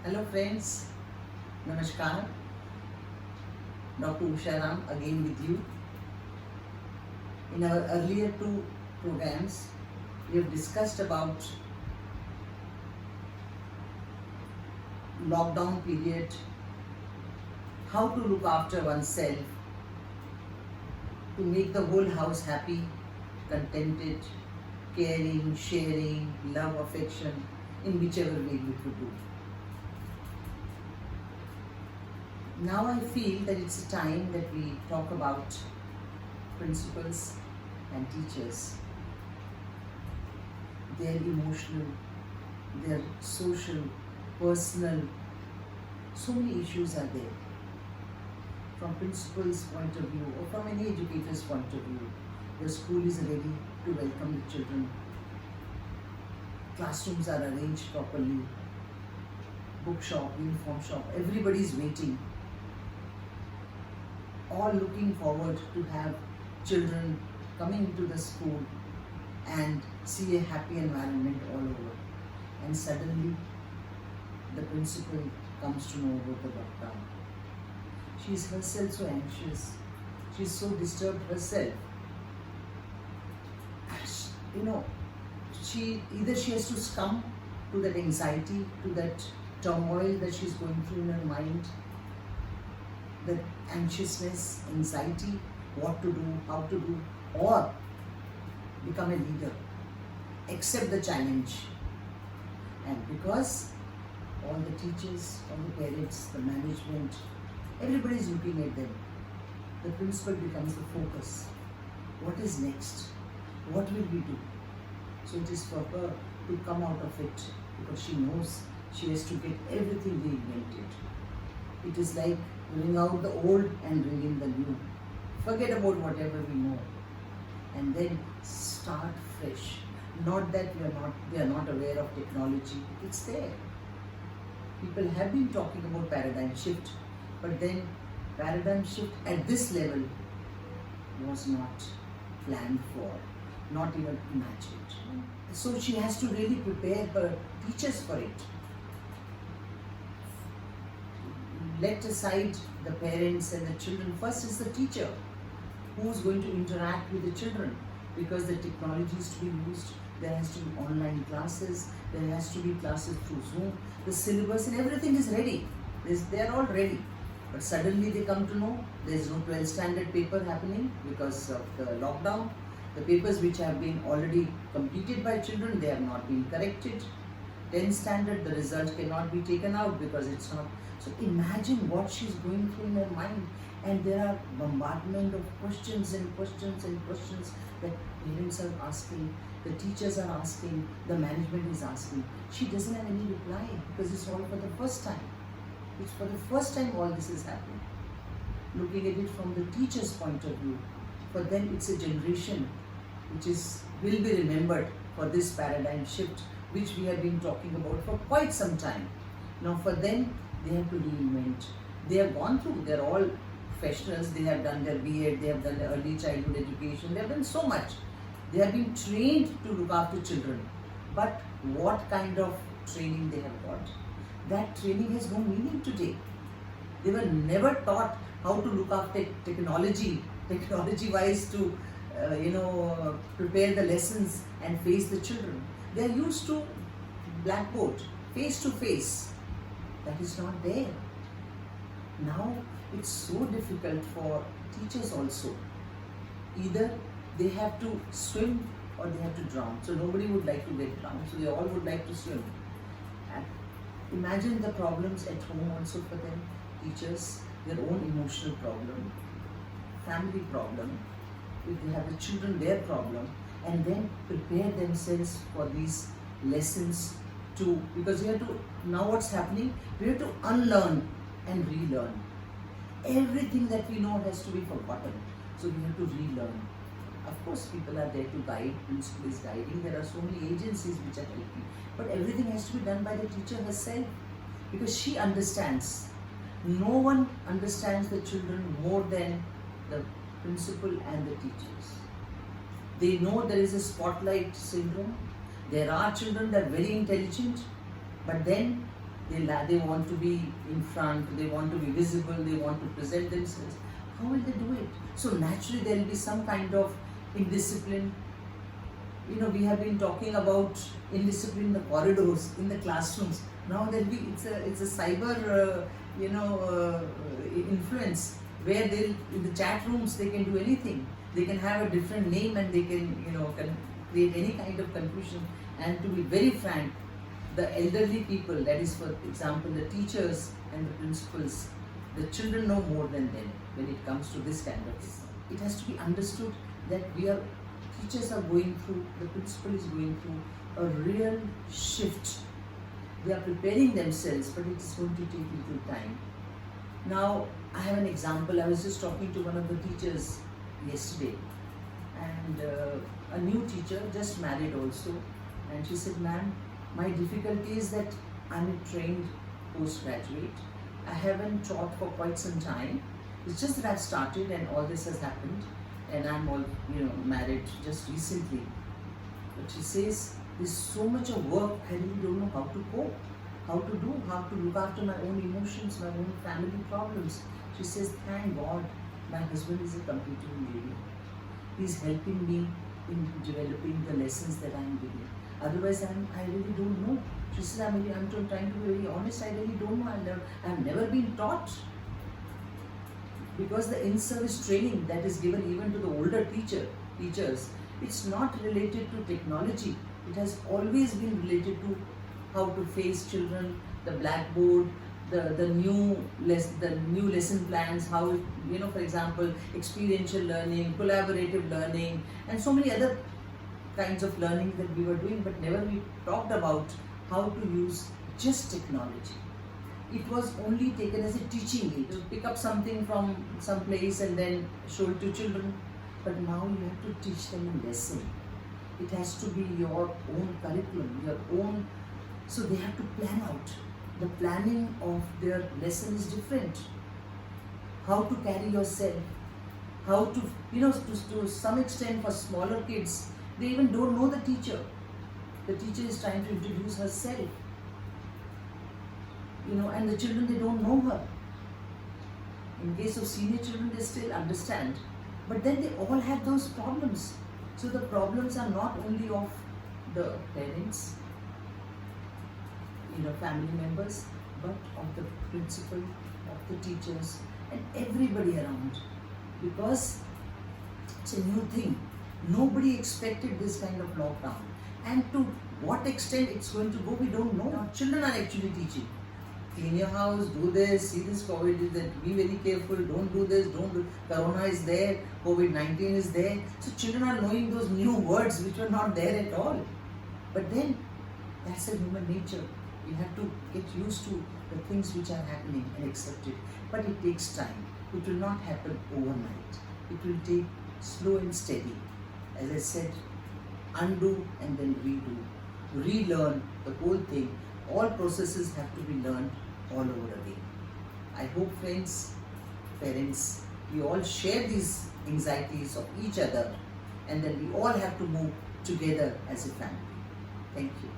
Hello friends, Namaskar. Dr. Usha Ram again with you. In our earlier two programs, we have discussed about lockdown period, how to look after oneself, to make the whole house happy, contented, caring, sharing, love, affection, in whichever way we could do. Now I feel that it's a time that we talk about principals and teachers, their emotional, their social, personal, so many issues are there. From principal's point of view or from any educator's point of view, the school is ready to welcome the children. Classrooms are arranged properly, bookshop, uniform shop, everybody is waiting. All looking forward to have children coming into the school and see a happy environment all over. And suddenly, the principal comes to know about the lockdown. She is herself so anxious. She is so disturbed herself. You know, she has to succumb to that anxiety, to that turmoil that she is going through in her mind, the anxiousness, anxiety, what to do, how to do, or become a leader, accept the challenge. And because all the teachers, all the parents, the management, everybody is looking at them, the principal becomes the focus. What is next? What will we do? So it is for her to come out of it because she knows she has to get everything reinvented. It is like bring out the old and bring in the new. Forget about whatever we know and then start fresh. Not that we are not aware of technology. It's there. People have been talking about paradigm shift, but then paradigm shift at this level was not planned for, not even imagined. So she has to really prepare her teachers for it. Let aside the parents and the children. First is the teacher who is going to interact with the children because the technology is to be used. There has to be online classes, there has to be classes through Zoom. The syllabus and everything is ready. They are all ready. But suddenly they come to know there is no 12th standard paper happening because of the lockdown. The papers which have been already completed by children, they have not been corrected. 10th standard, the result cannot be taken out because it's not. So imagine what she's going through in her mind, and there are bombardment of questions and questions and questions that parents are asking, the teachers are asking, the management is asking. She doesn't have any reply because it's all for the first time. It's for the first time all this is happening. Looking at it from the teacher's point of view, for them it's a generation which will be remembered for this paradigm shift which we have been talking about for quite some time. Now for them, they have to reinvent. They have gone through, they're all professionals, they have done their B.Ed, they have done their early childhood education, they have done so much. They have been trained to look after children. But what kind of training they have got? That training has no meaning today. They were never taught how to look after technology-wise to prepare the lessons and face the children. They are used to blackboard, face to face. That is not there. Now it's so difficult for teachers also. Either they have to swim or they have to drown. So nobody would like to get drowned. So they all would like to swim. And imagine the problems at home also for them. Teachers, their own emotional problem, family problem. If they have the children, their problem, and then prepare themselves for these lessons because we have to, now what's happening, we have to unlearn and relearn. Everything that we know has to be forgotten. So we have to relearn. Of course, people are there to guide, principal is guiding, there are so many agencies which are helping. But everything has to be done by the teacher herself because she understands. No one understands the children more than the principal and the teachers. They know there is a spotlight syndrome. There are children that are very intelligent, but then They want to be in front, they want to be visible, they want to present themselves. How will they do it? So naturally there will be some kind of indiscipline. We have been talking about indiscipline in the corridors, in the classrooms. Now there will be, it's a cyber, influence, where in the chat rooms they can do anything. They can have a different name and they can create any kind of confusion. And to be very frank, the elderly people, that is for example the teachers and the principals, the children know more than them when it comes to this kind of thing. It has to be understood that teachers are going through, the principal is going through a real shift. They are preparing themselves, but it is going to take little time. Now, I have an example. I was just talking to one of the teachers yesterday, and a new teacher, just married also, and she said, "Ma'am, my difficulty is that I'm a trained postgraduate. I haven't taught for quite some time. It's just that I've started and all this has happened, and I'm all married just recently." But she says, "There's so much of work, I really don't know how to cope, how to look after my own emotions, my own family problems." She says, "Thank God, my husband is a computer engineer. He's helping me in developing the lessons that I'm giving. Otherwise, I really don't know." She says, I'm trying to be very honest, I really don't know. I've never been taught. Because the in-service training that is given even to the older teachers, it's not related to technology. It has always been related to how to face children, the blackboard, the new lesson plans, how, for example, experiential learning, collaborative learning, and so many other kinds of learning that we were doing, but never we talked about how to use just technology. It was only taken as a teaching aid, to pick up something from some place and then show it to children. But now you have to teach them a lesson. It has to be your own curriculum, your own. So they have to plan out. The planning of their lesson is different. How to carry yourself, how to, to some extent for smaller kids, they even don't know the teacher. The teacher is trying to introduce herself. And the children, they don't know her. In case of senior children, they still understand. But then they all have those problems. So the problems are not only of the parents, family members, but of the principal, of the teachers, and everybody around. Because it's a new thing. Nobody expected this kind of lockdown. And to what extent it's going to go, we don't know. Now, children are actually teaching. Clean your house, do this, see this COVID is there, be very careful, don't do this, don't do, Corona is there, COVID-19 is there. So children are knowing those new words which were not there at all. But then, that's a human nature. You have to get used to the things which are happening and accept it. But it takes time. It will not happen overnight. It will take slow and steady. As I said, undo and then redo. Relearn the whole thing. All processes have to be learned all over again. I hope, friends, parents, we all share these anxieties of each other, and then we all have to move together as a family. Thank you.